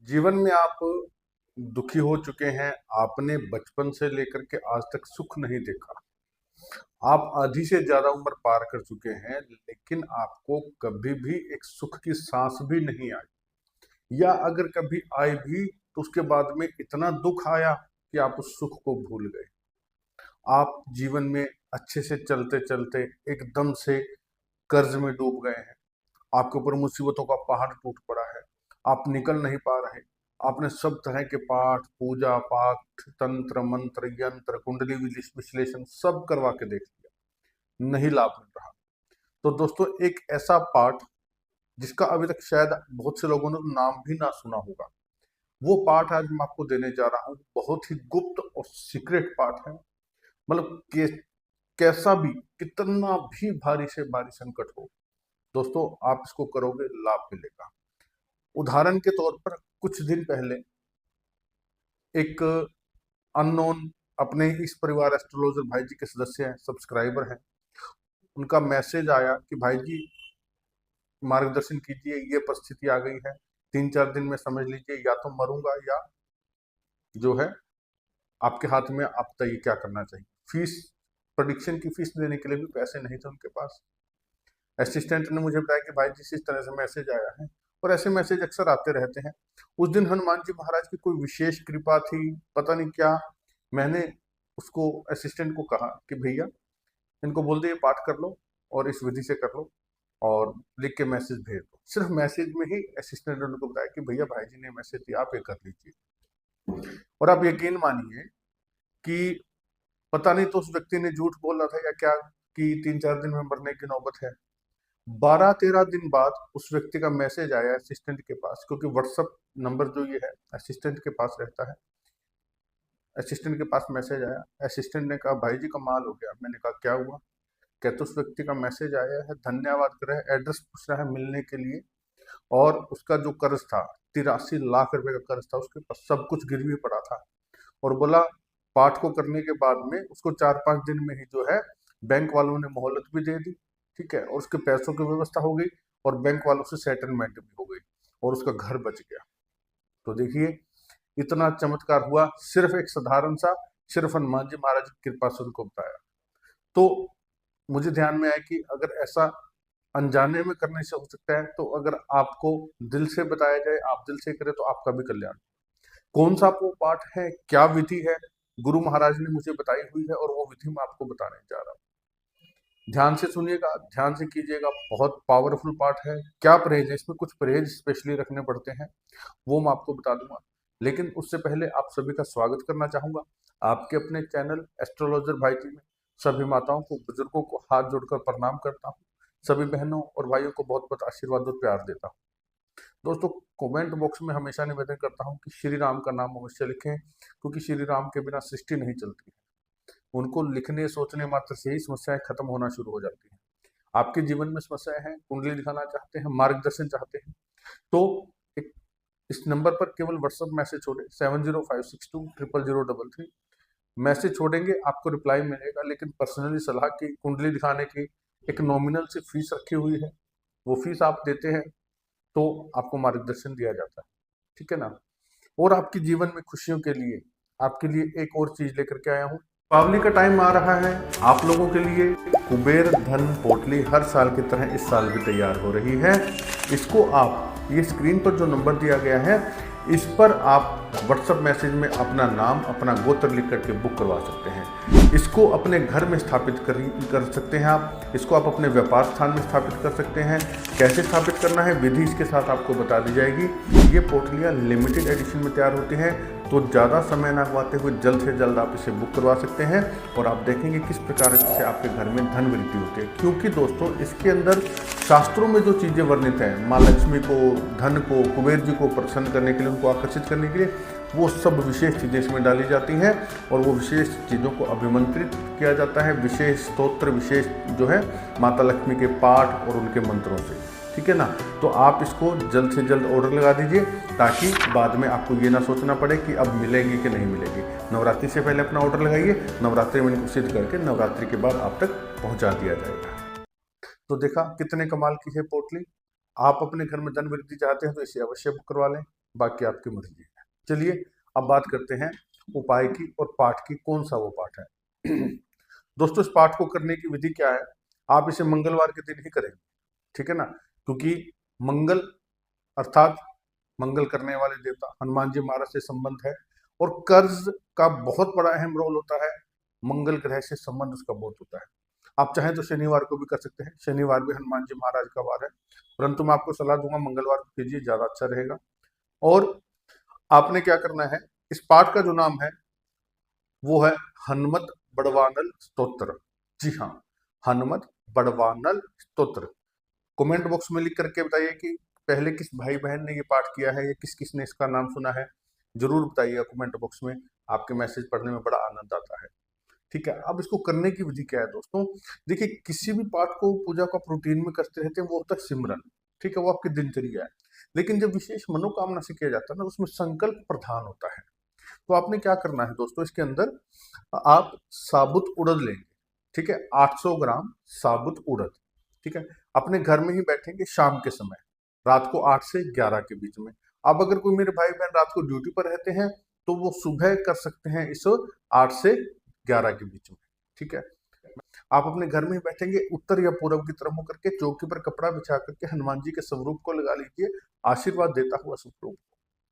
जीवन में आप दुखी हो चुके हैं, आपने बचपन से लेकर के आज तक सुख नहीं देखा। आप आधी से ज़्यादा उम्र पार कर चुके हैं, लेकिन आपको कभी भी एक सुख की सांस भी नहीं आई, या अगर कभी आई भी तो उसके बाद में इतना दुख आया कि आप उस सुख को भूल गए। आप जीवन में अच्छे से चलते-चलते एकदम से कर्ज में डूब गए हैं। आपके ऊपर मुसीबतों का पहाड़ टूट पड़ा है। आप निकल नहीं पा रहे। आपने सब तरह के पाठ, पूजा पाठ, तंत्र मंत्र, यंत्र, कुंडली विश्लेषण सब करवा के देख लिया, नहीं लाभ मिल रहा। तो दोस्तों, एक ऐसा पाठ जिसका अभी तक शायद बहुत से लोगों ने तो नाम भी ना सुना होगा, वो पाठ आज मैं आपको देने जा रहा हूँ। बहुत ही गुप्त और सीक्रेट पाठ है। मतलब कैसा भी, कितना भी भारी से भारी संकट हो, दोस्तों आप इसको करोगे, लाभ मिलेगा। उदाहरण के तौर पर कुछ दिन पहले एक अननोन, अपने इस परिवार एस्ट्रोलॉजर भाई जी के सदस्य हैं, सब्सक्राइबर हैं, उनका मैसेज आया कि भाई जी मार्गदर्शन कीजिए, ये परिस्थिति आ गई है, 3-4 दिन में समझ लीजिए या तो मरूंगा या जो है आपके हाथ में, आप बताइए क्या करना चाहिए। फीस, प्रोडिक्शन की फीस देने के लिए भी पैसे नहीं थे उनके पास। असिस्टेंट ने मुझे बताया कि भाई जी इस तरह से मैसेज आया है, और ऐसे मैसेज अक्सर आते रहते हैं। उस दिन हनुमान जी महाराज की कोई विशेष कृपा थी, पता नहीं क्या। मैंने उसको, असिस्टेंट को कहा कि भैया इनको बोल दिए पाठ कर लो और इस विधि से कर लो और लिख के मैसेज भेज दो। सिर्फ मैसेज में ही असिस्टेंट ने उनको बताया कि भैया भाई जी ने मैसेज दिया, आप ये कर लीजिए। और आप यकीन मानिए कि पता नहीं तो उस व्यक्ति ने झूठ बोला था या क्या, कि 3-4 दिन में मरने की नौबत है। 12-13 दिन बाद उस व्यक्ति का मैसेज आया असिस्टेंट के पास, क्योंकि व्हाट्सएप नंबर जो ये है असिस्टेंट के पास रहता है। असिस्टेंट के पास मैसेज आया। असिस्टेंट ने कहा भाई जी कमाल हो गया। मैंने कहा क्या हुआ? कहते उस व्यक्ति का मैसेज आया है, धन्यवाद कर रहा है, एड्रेस पूछ रहा है मिलने के लिए, और उसका जो कर्ज था 83 लाख रुपए का कर्ज था, उसके पास सब कुछ गिरवी पड़ा था। और बोला पाठ को करने के बाद में उसको 4-5 दिन में ही जो है बैंक वालों ने मोहलत भी दे दी, ठीक है, और उसके पैसों की व्यवस्था हो गई, और बैंक वालों से सेटलमेंट भी हो गई, और उसका घर बच गया। तो देखिए, इतना चमत्कार हुआ सिर्फ एक साधारण सा, सिर्फ हनुमान जी महाराज की कृपा से उनको बताया। तो मुझे ध्यान में आया कि अगर ऐसा अनजाने में करने से हो सकता है, तो अगर आपको दिल से बताया जाए, आप दिल से करें, तो आपका भी कल्याण। कौन सा वो पाठ है, क्या विधि है, गुरु महाराज ने मुझे बताई हुई है, और वो विधि मैं आपको बताने जा रहा हूँ। ध्यान से सुनिएगा, ध्यान से कीजिएगा। बहुत पावरफुल पाठ है। क्या परहेज है इसमें, कुछ परहेज स्पेशली रखने पड़ते हैं, वो मैं आपको बता दूंगा। लेकिन उससे पहले आप सभी का स्वागत करना चाहूंगा आपके अपने चैनल एस्ट्रोलॉजर भाई जी में। सभी माताओं को, बुजुर्गों को हाथ जोड़कर प्रणाम करता हूँ। सभी बहनों और भाइयों को बहुत बहुत आशीर्वाद और प्यार देता हूँ। दोस्तों, कमेंट बॉक्स में हमेशा निवेदन करता हूँ कि श्री राम का नाम अवश्य लिखें, क्योंकि श्री राम के बिना सृष्टि नहीं चलती। उनको लिखने सोचने मात्र से ही समस्याएं खत्म होना शुरू हो जाती हैं। आपके जीवन में समस्याएं हैं, कुंडली दिखाना चाहते हैं, मार्गदर्शन चाहते हैं, तो एक इस नंबर पर केवल व्हाट्सएप मैसेज छोड़े, 7056200033। मैसेज छोड़ेंगे, आपको रिप्लाई मिलेगा। लेकिन पर्सनली सलाह की, कुंडली दिखाने की एक नॉमिनल सी फीस रखी हुई है। वो फीस आप देते हैं तो आपको मार्गदर्शन दिया जाता है, ठीक है ना। और आपके जीवन में खुशियों के लिए आपके लिए एक और चीज लेकर के आया हूँ। दीपावली का टाइम आ रहा है, आप लोगों के लिए कुबेर धन पोटली हर साल की तरह इस साल भी तैयार हो रही है। इसको आप, ये स्क्रीन पर जो नंबर दिया गया है, इस पर आप व्हाट्सएप मैसेज में अपना नाम, अपना गोत्र लिख करके बुक करवा सकते हैं। इसको अपने घर में स्थापित कर सकते हैं आप। इसको आप अपने व्यापार स्थान में स्थापित कर सकते हैं। कैसे स्थापित करना है, विधि इसके साथ आपको बता दी जाएगी। ये पोटलियाँ लिमिटेड एडिशन में तैयार होती हैं, तो ज़्यादा समय ना गवाते हुए जल्द से जल्द आप इसे बुक करवा सकते हैं, और आप देखेंगे किस प्रकार से आपके घर में धन वृद्धि होती है। क्योंकि दोस्तों, इसके अंदर शास्त्रों में जो चीज़ें वर्णित हैं, माँ लक्ष्मी को, धन को, कुबेर जी को प्रसन्न करने के लिए, उनको आकर्षित करने के लिए, वो सब विशेष चीज़ें इसमें डाली जाती हैं, और वो विशेष चीज़ों को अभिमंत्रित किया जाता है। विशेष स्तोत्र, विशेष जो है माता लक्ष्मी के पाठ और उनके मंत्रों से, ठीक है ना। तो आप इसको जल्द से जल्द ऑर्डर लगा दीजिए, ताकि बाद में आपको ये ना सोचना पड़े कि अब मिलेगी कि नहीं मिलेगी। नवरात्रि से पहले अपना ऑर्डर लगाइए, नवरात्रि में इनको सिद्ध करके नवरात्रि के बाद आप तक पहुंचा दिया जाएगा। तो देखा कितने कमाल की है पोटली। आप अपने घर में धन वृद्धि चाहते हैं तो इसे अवश्य बुक करवा लें। बाकी आपकी मर्जी है। चलिए अब बात करते हैं उपाय की और पाठ की। कौन सा वो पाठ है? दोस्तों, इस पाठ को करने की विधि क्या है? आप इसे मंगलवार के दिन ही करेंगे, ठीक है ना, क्योंकि मंगल अर्थात मंगल करने वाले देवता हनुमान जी महाराज से संबंध है, और कर्ज का बहुत बड़ा अहम रोल होता है, मंगल ग्रह से संबंध उसका बहुत होता है। आप चाहें तो शनिवार को भी कर सकते हैं, शनिवार भी हनुमान जी महाराज का वार है, परंतु मैं आपको सलाह दूंगा मंगलवार को कीजिए, ज्यादा अच्छा रहेगा। और आपने क्या करना है, इस पाठ का जो नाम है वो है हनुमत बड़वानल स्तोत्र। जी हाँ, हनुमत बड़वानल स्तोत्र। कमेंट बॉक्स में लिख करके बताइए कि पहले किस भाई बहन ने ये पाठ किया है या किस किस ने इसका नाम सुना है। जरूर बताइएगा कमेंट बॉक्स में, आपके मैसेज पढ़ने में बड़ा आनंद आता है। ठीक है, अब इसको करने की विधि क्या है दोस्तों? देखिए, किसी भी पाठ को पूजा का रूटीन में करते रहते हैं वो होता है सिमरन, ठीक है, वो आपकी दिनचर्या है। लेकिन जब विशेष मनोकामना से किया जाता है ना, उसमें संकल्प प्रधान होता है। तो आपने क्या करना है दोस्तों, इसके अंदर आप साबुत उड़द लेंगे, ठीक है, 800 ग्राम साबुत उड़द, ठीक है। अपने घर में ही बैठेंगे शाम के समय, रात को 8 से 11 के बीच में। अब अगर कोई मेरे भाई बहन रात को ड्यूटी पर रहते हैं तो वो सुबह कर सकते हैं इस 8 से 11 के बीच में, ठीक है। आप अपने घर में ही बैठेंगे, उत्तर या पूर्व की तरफ होकर के चौकी पर कपड़ा बिछा करके हनुमान जी के स्वरूप को लगा लीजिए, आशीर्वाद देता हुआ स्वरूप,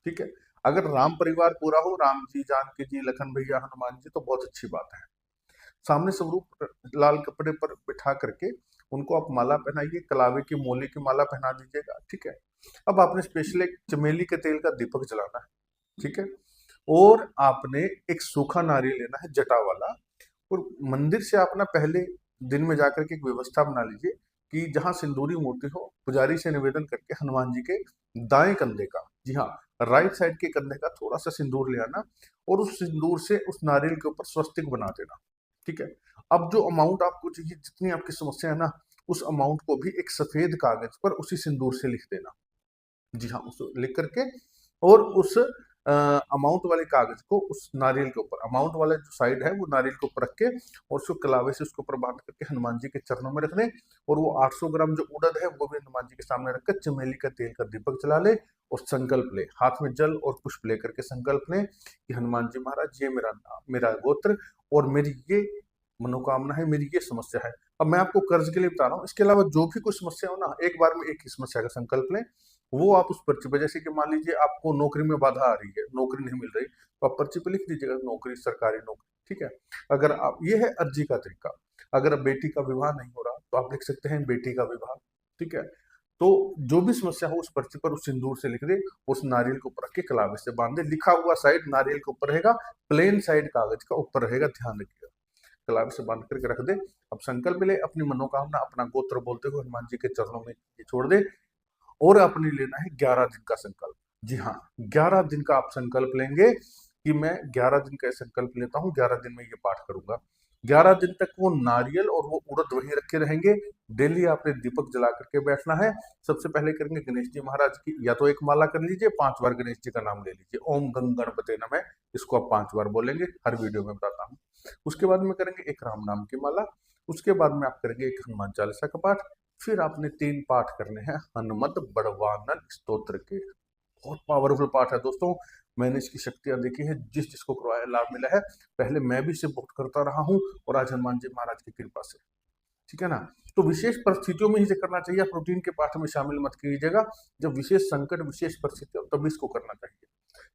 ठीक है। अगर राम परिवार पूरा हो, राम जी, जानकी जी, लखन भैया, हनुमान जी, तो बहुत अच्छी बात है। सामने स्वरूप लाल कपड़े पर बिठा करके उनको आप माला पहनाइए, कलावे की मोली की माला पहना दीजिएगा, ठीक है। अब आपने स्पेशल एक चमेली के तेल का दीपक जलाना है, ठीक है। और आपने एक सूखा नारियल लेना है जटा वाला, और मंदिर से आप ना पहले दिन में जाकर के एक व्यवस्था बना लीजिए कि जहां सिंदूरी मूर्ति हो, पुजारी से निवेदन करके हनुमान जी के दाएं कंधे का, जी हाँ, राइट साइड के कंधे का थोड़ा सा सिंदूर ले आना, और उस सिंदूर से उस नारियल के ऊपर स्वस्तिक बना देना, ठीक है। अब जो अमाउंट आपको चाहिए, जितनी आपकी समस्या है ना, उस अमाउंट को भी एक सफेद कागज पर उसी सिंदूर से लिख देना, जी हाँ, उसको लिख करके, और उस अमाउंट वाले कागज को उस नारियल के ऊपर, अमाउंट वाला जो साइड है वो नारियल के ऊपर रख के, और उसको कलावे से उसके ऊपर बांध करके हनुमान जी के चरणों में रख दें। और वो 800 ग्राम जो उड़द है वो भी हनुमान जी के सामने रखकर चमेली का तेल का दीपक जला ले, और संकल्प ले, हाथ में जल और पुष्प लेकर के संकल्प लें कि हनुमान जी महाराज, ये मेरा नाम, मेरा गोत्र, और मेरी ये मनोकामना है, मेरी ये समस्या है। अब मैं आपको कर्ज के लिए बता रहा हूँ, इसके अलावा जो भी कुछ समस्या हो ना, एक बार में एक ही समस्या का संकल्प लें, वो आप उस पर्ची पर, जैसे कि मान लीजिए आपको नौकरी में बाधा आ रही है, नौकरी नहीं मिल रही, तो आप पर्ची पे लिख दीजिएगा नौकरी, सरकारी नौकरी, ठीक है। अगर आप, ये है अर्जी का तरीका। अगर अब बेटी का विवाह नहीं हो रहा तो आप लिख सकते हैं बेटी का विवाह, ठीक है। तो जो भी समस्या हो उस पर्ची पर उस सिंदूर से लिख दे, उस नारियल के ऊपर रख के कलावे से बांध दे, लिखा हुआ साइड नारियल के ऊपर रहेगा, प्लेन साइड कागज का ऊपर रहेगा, ध्यान रखिएगा, कलावे से बांध करके रख दे। अब संकल्प ले, अपनी मनोकामना, अपना गोत्र बोलते हुए हनुमान जी के चरणों में ये छोड़ दे, और आपने लेना है 11 दिन का संकल्प। जी हाँ, 11 दिन का आप संकल्प लेंगे कि मैं 11 दिन का संकल्प लेता हूँ, 11 दिन में ये पाठ करूंगा। 11 दिन तक वो नारियल और वो उड़द वहीं रखे रहेंगे। डेली आपने दीपक जला करके बैठना है। सबसे पहले करेंगे गणेश जी महाराज की, या तो एक माला कर लीजिए, 5 बार गणेश जी का नाम ले लीजिए, ओम गंग गणपते नमः, इसको आप 5 बार बोलेंगे, हर वीडियो में बताता हूँ। उसके बाद में करेंगे एक राम नाम की माला। उसके बाद में आप करेंगे एक हनुमान चालीसा का पाठ। फिर आपने 3 पाठ करने हैं हनुमत बड़वानल स्तोत्र के। बहुत पावरफुल पाठ है दोस्तों, मैंने इसकी शक्तियां देखी है, जिस जिसको करवाया लाभ मिला है। पहले मैं भी इसे बहुत करता रहा हूँ, और आज हनुमान जी महाराज की कृपा से, ठीक है ना। तो विशेष परिस्थितियों में ही इसे करना चाहिए, आप रूटीन के पाठ में शामिल मत कीजिएगा। जब विशेष संकट, विशेष परिस्थिति हो तभी इसको करना चाहिए।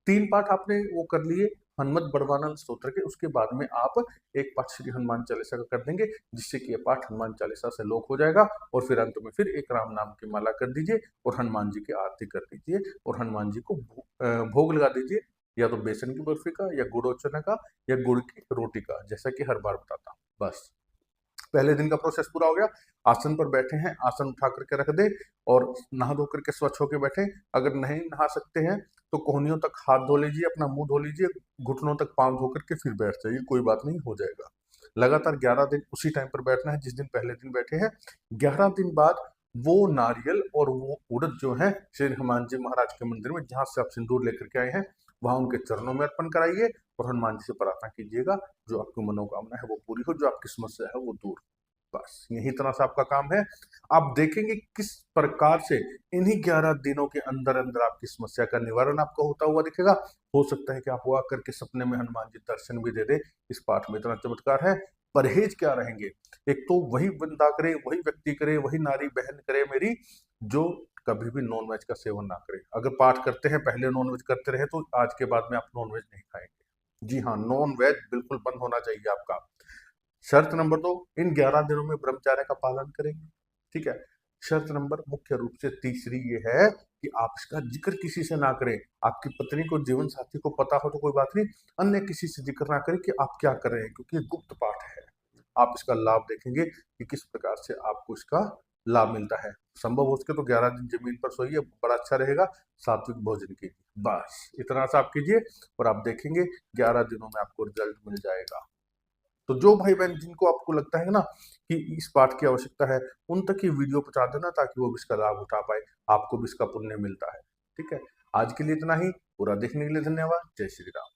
3 पाठ आपने वो कर लिए हनुमत बड़वानल स्तोत्र के। उसके बाद में आप एक पाठ श्री हनुमान चालीसा का कर देंगे, जिससे कि ये पाठ हनुमान चालीसा से लोक हो जाएगा। और फिर अंत में फिर एक राम नाम की माला कर दीजिए, और हनुमान जी की आरती कर दीजिए, और हनुमान जी को भोग लगा दीजिए, या तो बेसन की बर्फी का, या गुड़ और चना का, या गुड़ की रोटी का, जैसा कि हर बार बताता हूँ। बस पहले दिन का प्रोसेस पूरा हो गया। आसन पर बैठे हैं, आसन उठा करके रख दे, और नहा धो करके स्वच्छ होकर बैठे। अगर नहीं नहा सकते हैं तो कोहनियों तक हाथ धो लीजिए, अपना मुंह धो लीजिए, घुटनों तक पांव धो करके फिर बैठ जाइए, कोई बात नहीं, हो जाएगा। लगातार 11 दिन उसी टाइम पर बैठना है जिस दिन पहले दिन बैठे हैं। 11 दिन बाद वो नारियल और वो उड़द जो है श्री हनुमान जी महाराज के मंदिर में, जहां से आप सिंदूर लेकर के आए हैं, वहां उनके चरणों में अर्पण कराइए, और हनुमान जी से प्रार्थना कीजिएगा जो आपकी मनोकामना है वो पूरी हो, जो आपकी समस्या है वो दूर। बस यही तरह से आपका काम है। आप देखेंगे किस प्रकार से इन्हीं 11 दिनों के अंदर अंदर आपकी समस्या का निवारण आपको होता हुआ दिखेगा। हो सकता है कि आपको आकर के सपने में हनुमान जी दर्शन भी दे दे। इस पाठ में इतना चमत्कार है। परहेज क्या रहेंगे? एक तो वही बंदा करे, वही व्यक्ति करे, वही नारी बहन करे मेरी, जो कभी भी नॉनवेज का सेवन ना करे। अगर पाठ करते हैं पहले नॉनवेज करते रहे तो आज के बाद में आप नॉनवेज नहीं खाएंगे। जी हाँ, नॉन वेज बिल्कुल बंद होना चाहिए आपका। शर्त नंबर 2, इन 11 दिनों में ब्रह्मचर्य का पालन करेंगे। ठीक है। शर्त नंबर मुख्य रूप से तीसरी ये है कि आप इसका जिक्र किसी से ना करें। आपकी पत्नी को, जीवन साथी को पता हो तो कोई बात नहीं, अन्य किसी से जिक्र ना करें कि आप क्या कर रहे हैं, क्योंकि ये गुप्त पाठ है। आप इसका लाभ देखेंगे कि किस प्रकार से आपको इसका लाभ मिलता है। संभव हो सके तो 11 दिन जमीन पर सोइए, बड़ा अच्छा रहेगा। सात्विक भोजन कीजिए, बस इतना सा आप कीजिए और आप देखेंगे 11 दिनों में आपको रिजल्ट मिल जाएगा। तो जो भाई बहन जिनको आपको लगता है ना कि इस पाठ की आवश्यकता है, उन तक ये वीडियो पहुंचा देना ताकि वो भी इसका लाभ उठा पाए, आपको भी इसका पुण्य मिलता है। ठीक है। आज के लिए इतना ही। पूरा देखने के लिए धन्यवाद। जय श्री राम।